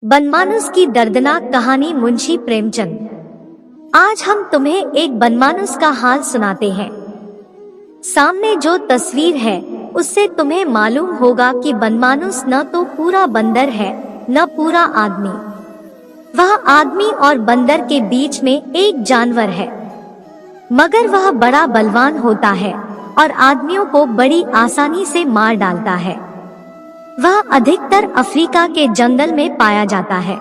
बनमानुस की दर्दनाक कहानी। मुंशी प्रेमचंद। आज हम तुम्हें एक बनमानुस का हाल सुनाते हैं। सामने जो तस्वीर है उससे तुम्हें मालूम होगा कि बनमानुस न तो पूरा बंदर है न पूरा आदमी। वह आदमी और बंदर के बीच में एक जानवर है, मगर वह बड़ा बलवान होता है और आदमियों को बड़ी आसानी से मार डालता है। वह अधिकतर अफ्रीका के जंगल में पाया जाता है।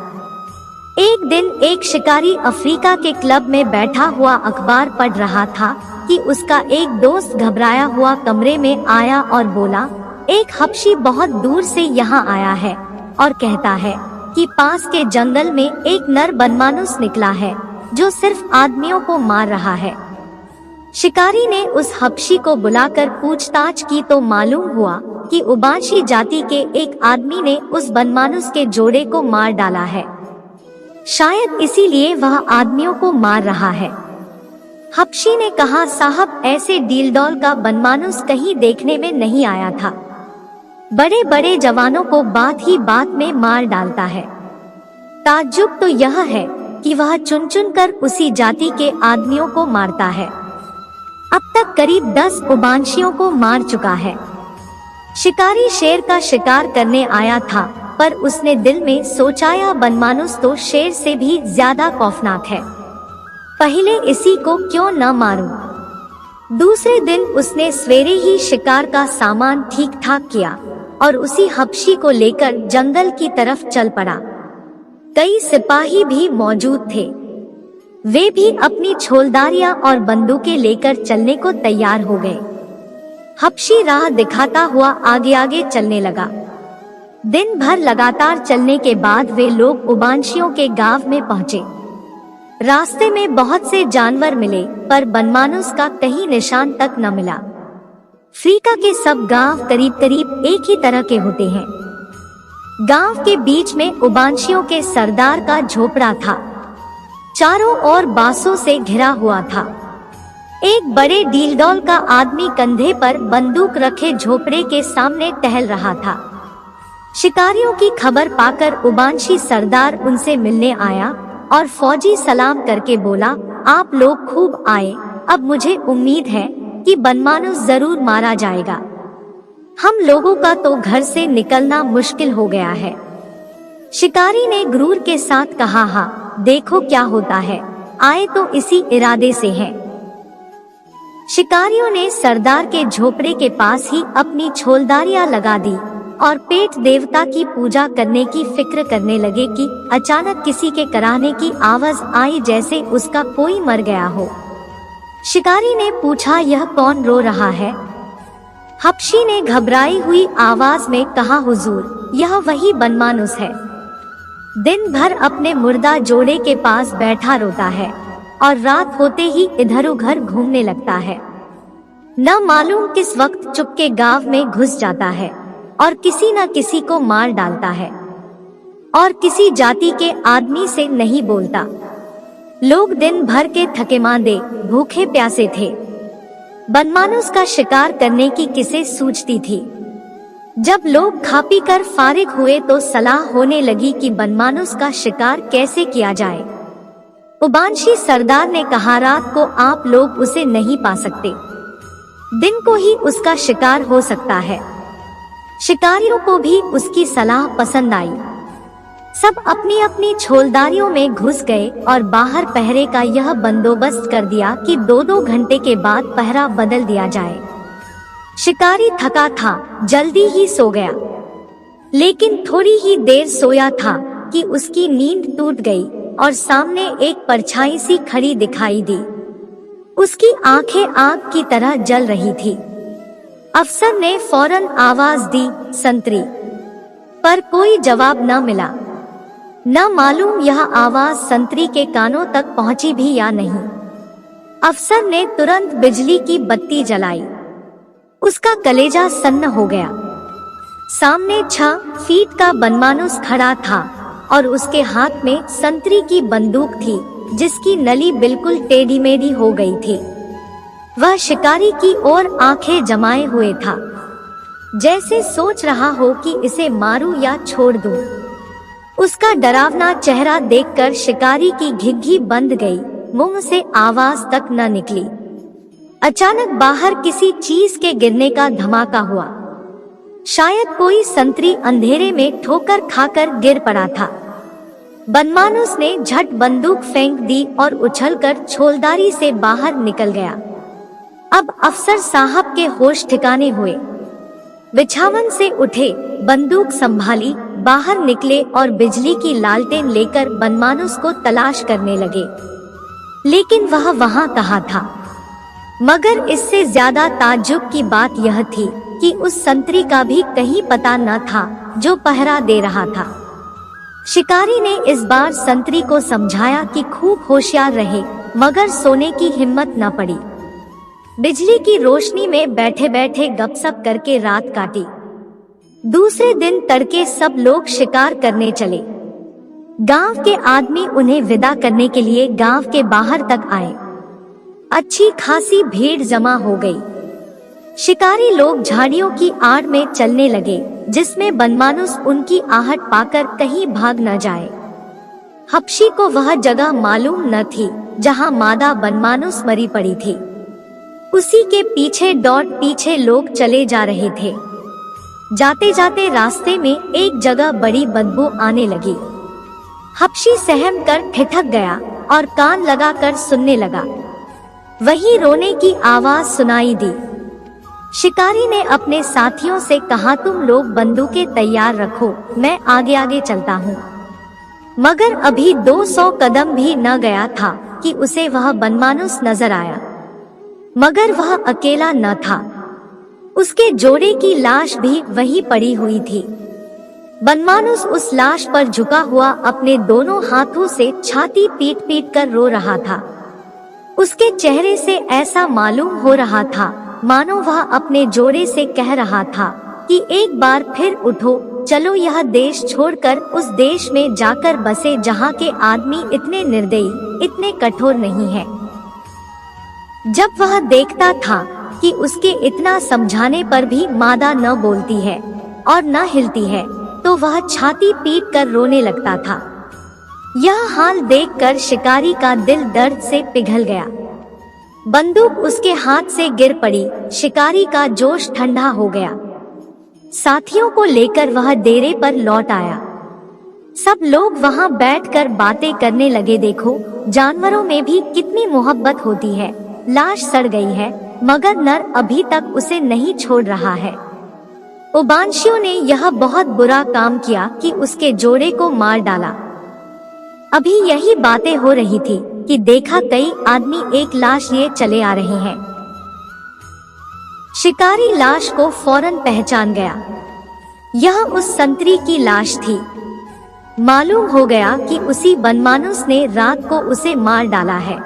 एक दिन एक शिकारी अफ्रीका के क्लब में बैठा हुआ अखबार पढ़ रहा था कि उसका एक दोस्त घबराया हुआ कमरे में आया और बोला, एक हबशी बहुत दूर से यहाँ आया है और कहता है कि पास के जंगल में एक नर बनमानुस निकला है जो सिर्फ आदमियों को मार रहा है। शिकारी ने उस हबशी को बुलाकर पूछताछ की तो मालूम हुआ कि उबांशी जाति के एक आदमी ने उस बनमानुस के जोड़े को मार डाला है। शायद इसीलिए वह आदमियों को मार रहा है। हबशी ने कहा, साहब, ऐसे डीलडॉल का बनमानुस कहीं देखने में नहीं आया था। बड़े बड़े जवानों को बात ही बात में मार डालता है। ताज्जुब तो यह है कि वह चुन चुन कर उसी जाति के आदमियों को मारता है। अब तक करीब 10 उबांशियों को मार चुका है। शिकारी शेर का शिकार करने आया था, पर उसने दिल में सोचा, यह बनमानुस तो शेर से भी ज्यादा खौफनाक है। पहले इसी को क्यों न मारूं। दूसरे दिन उसने सवेरे ही शिकार का सामान ठीक ठाक किया और उसी हबशी को लेकर जंगल की तरफ चल पड़ा। कई सिपाही भी मौजूद थे। वे भी अपनी छोलदारियां और बंदूकें लेकर चलने को तैयार हो गए। हबशी राह दिखाता हुआ आगे आगे चलने लगा। दिन भर लगातार चलने के बाद वे लोग उबांशियों के गांव में पहुंचे। रास्ते में बहुत से जानवर मिले, पर बनमानुस का कहीं निशान तक न मिला। अफ्रीका के सब गांव करीब करीब एक ही तरह के होते हैं। गांव के बीच में उबांशियों के सरदार का झोपड़ा था। चारों ओर बांसों से घिरा हुआ था। एक बड़े डीलडॉल का आदमी कंधे पर बंदूक रखे झोपड़े के सामने टहल रहा था। शिकारियों की खबर पाकर उबांशी सरदार उनसे मिलने आया और फौजी सलाम करके बोला, आप लोग खूब आए। अब मुझे उम्मीद है कि बनमानुस जरूर मारा जाएगा। हम लोगों का तो घर से निकलना मुश्किल हो गया है। शिकारी ने गुरूर के साथ कहा, हाँ, देखो क्या होता है। आए तो इसी इरादे से हैं। शिकारियों ने सरदार के झोपड़े के पास ही अपनी छोलदारियां लगा दी और पेट देवता की पूजा करने की फिक्र करने लगे कि अचानक किसी के कराहने की आवाज आई, जैसे उसका कोई मर गया हो। शिकारी ने पूछा, यह कौन रो रहा है? हबशी ने घबराई हुई आवाज में कहा, हुजूर, यह वही बनमानुस है। दिन भर अपने मुर्दा जोड़े के पास बैठा रोता है और रात होते ही इधर उधर घूमने लगता है। न मालूम किस वक्त चुपके गांव में घुस जाता है और किसी न किसी को मार डालता है और किसी जाति के आदमी से नहीं बोलता। लोग दिन भर के थके मांदे भूखे प्यासे थे। बनमानुस का शिकार करने की किसे सूझती थी। जब लोग खा पी कर फारिग हुए तो सलाह होने लगी कि बनमानुस का शिकार कैसे किया जाए। उबांशी सरदार ने कहा, रात को आप लोग उसे नहीं पा सकते, दिन को ही उसका शिकार हो सकता है। शिकारियों को भी उसकी सलाह पसंद आई। सब अपनी अपनी छोलदारियों में घुस गए और बाहर पहरे का यह बंदोबस्त कर दिया कि 2-2 घंटे के बाद पहरा बदल दिया जाए। शिकारी थका था, जल्दी ही सो गया, लेकिन थोड़ी ही देर सोया था कि उसकी नींद टूट गई और सामने एक परछाई सी खड़ी दिखाई दी। उसकी आंखें आग की तरह जल रही थी। अफसर ने फौरन आवाज दी, संतरी, पर कोई जवाब न मिला। न मालूम यह आवाज संतरी के कानों तक पहुंची भी या नहीं। अफसर ने तुरंत बिजली की बत्ती जलाई। उसका कलेजा सन्न हो गया। सामने 6 फीट का बनमानुस खड़ा था और उसके हाथ में संतरी की बंदूक थी, जिसकी नली बिल्कुल टेढ़ी मेढ़ी हो गई थी। वह शिकारी की ओर आंखें जमाए हुए था, जैसे सोच रहा हो कि इसे मारूं या छोड़ दूं। उसका डरावना चेहरा देखकर शिकारी की घिघी बंद गई, मुंह से आवाज तक न निकली। अचानक बाहर किसी चीज के गिरने का धमाका हुआ। शायद कोई संतरी अंधेरे में ठोकर खाकर गिर पड़ा था। बनमानुस ने झट बंदूक फेंक दी और उछलकर छोलदारी से बाहर निकल गया। अब अफसर साहब के होश ठिकाने हुए। बिछावन से उठे, बंदूक संभाली, बाहर निकले और बिजली की लालटेन लेकर बनमानुस को तलाश करने लगे। लेकिन वह वहां कहाँ था? मगर इससे ज्यादा ताज्जुब की बात यह थी कि उस संतरी का भी कहीं पता न था जो पहरा दे रहा था। शिकारी ने इस बार संतरी को समझाया कि खूब होशियार रहे, मगर सोने की हिम्मत न पड़ी। बिजली की रोशनी में बैठे बैठे गपशप करके रात काटी। दूसरे दिन तड़के सब लोग शिकार करने चले। गांव के आदमी उन्हें विदा करने के लिए गांव के बाहर तक आए। अच्छी खासी भीड़ जमा हो गई। शिकारी लोग झाड़ियों की आड़ में चलने लगे, जिसमें बनमानुस उनकी आहट पाकर कहीं भाग न जाए। हपशी को वह जगह मालूम न थी जहां मादा बनमानुस मरी पड़ी थी। उसी के पीछे लोग चले जा रहे थे। जाते जाते रास्ते में एक जगह बड़ी बदबू आने लगी। हपशी सहम कर ठिठक गया और कान लगाकर सुनने लगा। वहीं रोने की आवाज सुनाई दी। शिकारी ने अपने साथियों से कहा, तुम लोग बंदूकें तैयार रखो, मैं आगे आगे चलता हूँ। मगर अभी 200 कदम भी न गया था कि उसे वह बनमानुस नजर आया। मगर वह अकेला न था, उसके जोड़े की लाश भी वहीं पड़ी हुई थी। बनमानुस उस लाश पर झुका हुआ अपने दोनों हाथों से छाती पीट पीट कर रो रहा था। उसके चेहरे से ऐसा मालूम हो रहा था मानो वह अपने जोड़े से कह रहा था कि एक बार फिर उठो, चलो यह देश छोड़कर उस देश में जाकर बसे जहाँ के आदमी इतने निर्दयी, इतने कठोर नहीं है। जब वह देखता था कि उसके इतना समझाने पर भी मादा न बोलती है और न हिलती है, तो वह छाती पीट कर रोने लगता था। यह हाल देखकर शिकारी का दिल दर्द से पिघल गया। बंदूक उसके हाथ से गिर पड़ी। शिकारी का जोश ठंडा हो गया। साथियों को लेकर वह डेरे पर लौट आया। सब लोग वहां बैठकर बातें करने लगे। देखो, जानवरों में भी कितनी मोहब्बत होती है। लाश सड़ गई है, मगर नर अभी तक उसे नहीं छोड़ रहा है। उबांशियों ने यह बहुत बुरा काम किया कि उसके जोड़े को मार डाला। अभी यही बातें हो रही थी कि देखा कई आदमी एक लाश लिए चले आ रहे हैं। शिकारी लाश को फौरन पहचान गया। यह उस संतरी की लाश थी। मालूम हो गया कि उसी बनमानुस ने रात को उसे मार डाला है।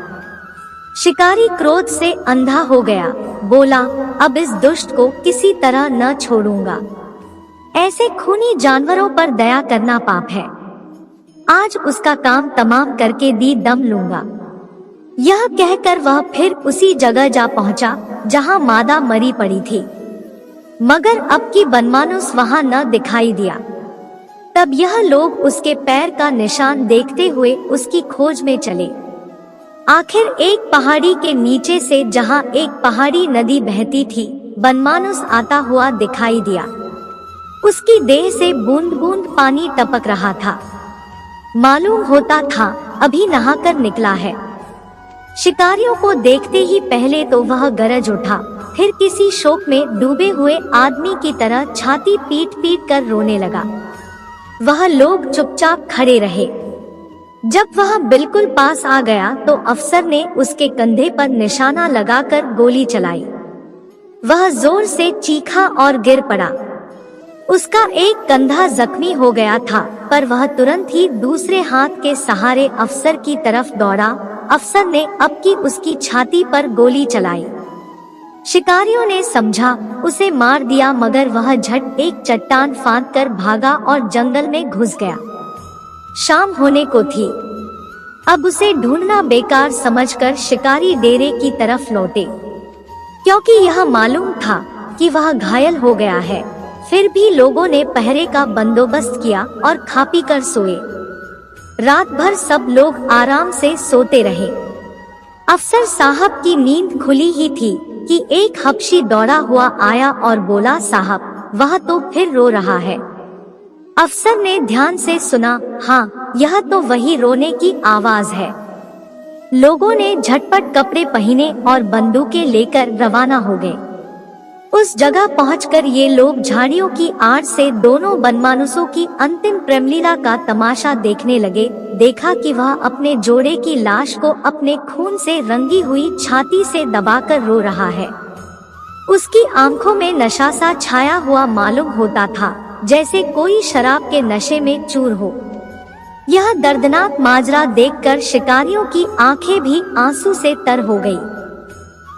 शिकारी क्रोध से अंधा हो गया। बोला, अब इस दुष्ट को किसी तरह न छोड़ूंगा। ऐसे खूनी जानवरों पर दया करना पाप है। आज उसका काम तमाम करके दी दम लूंगा। यह कहकर वह फिर उसी जगह जा पहुंचा जहां मादा मरी पड़ी थी। मगर अब की बनमानुस वहां न दिखाई दिया। तब यह लोग उसके पैर का निशान देखते हुए उसकी खोज में चले। आखिर एक पहाड़ी के नीचे से, जहां एक पहाड़ी नदी बहती थी, बनमानुस आता हुआ दिखाई दिया। उसकी देह से बूंद बूंद पानी टपक रहा था। मालूम होता था अभी नहाकर निकला है। शिकारियों को देखते ही पहले तो वह गरज उठा, फिर किसी शोक में डूबे हुए आदमी की तरह छाती पीट पीट कर रोने लगा। वह लोग चुपचाप खड़े रहे। जब वह बिल्कुल पास आ गया तो अफसर ने उसके कंधे पर निशाना लगाकर गोली चलाई। वह जोर से चीखा और गिर पड़ा। उसका एक कंधा जख्मी हो गया था, पर वह तुरंत ही दूसरे हाथ के सहारे अफसर की तरफ दौड़ा। अफसर ने अब की उसकी छाती पर गोली चलाई। शिकारियों ने समझा उसे मार दिया, मगर वह झट एक चट्टान फांदकर भागा और जंगल में घुस गया। शाम होने को थी। अब उसे ढूंढना बेकार समझकर शिकारी डेरे की तरफ लौटे, क्योंकि यह मालूम था कि वह घायल हो गया है। फिर भी लोगों ने पहरे का बंदोबस्त किया और खा पी कर सोए। रात भर सब लोग आराम से सोते रहे। अफसर साहब की नींद खुली ही थी कि एक हबशी दौड़ा हुआ आया और बोला, साहब वह तो फिर रो रहा है। अफसर ने ध्यान से सुना, हाँ यह तो वही रोने की आवाज है। लोगों ने झटपट कपड़े पहने और बंदूकें लेकर रवाना हो गए। उस जगह पहुंचकर ये लोग झाड़ियों की आड़ से दोनों बनमानुसों की अंतिम प्रेमलीला का तमाशा देखने लगे। देखा कि वह अपने जोड़े की लाश को अपने खून से रंगी हुई छाती से दबाकर रो रहा है। उसकी आंखों में नशा सा छाया हुआ मालूम होता था, जैसे कोई शराब के नशे में चूर हो। यह दर्दनाक माजरा देखकर शिकारियों की आंखें भी आंसू से तर हो गई।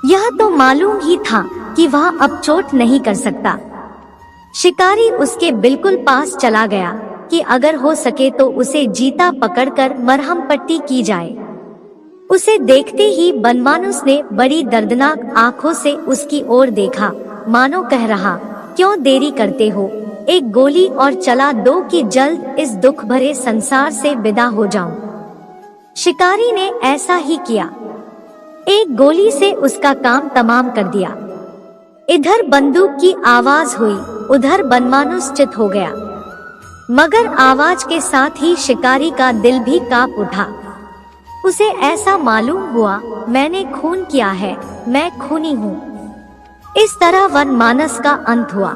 यह तो मालूम ही था कि वह अब चोट नहीं कर सकता। शिकारी उसके बिल्कुल पास चला गया कि अगर हो सके तो उसे जीता पकड़कर मरहम पट्टी की जाए। उसे देखते ही बनमानुस ने बड़ी दर्दनाक आंखों से उसकी ओर देखा, मानो कह रहा, क्यों देरी करते हो, एक गोली और चला दो कि जल्द इस दुख भरे संसार से विदा हो जाऊं। शिकारी ने ऐसा ही किया। एक गोली से उसका काम तमाम कर दिया। इधर बंदूक की आवाज हुई, उधर बनमानुस चित हो गया, मगर आवाज के साथ ही शिकारी का दिल भी कांप उठा। उसे ऐसा मालूम हुआ, मैंने खून किया है, मैं खूनी हूँ। इस तरह वनमानस का अंत हुआ।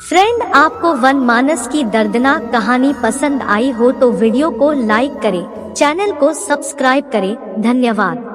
फ्रेंड, आपको वनमानस की दर्दनाक कहानी पसंद आई हो तो वीडियो को लाइक करें, चैनल को सब्सक्राइब करें। धन्यवाद।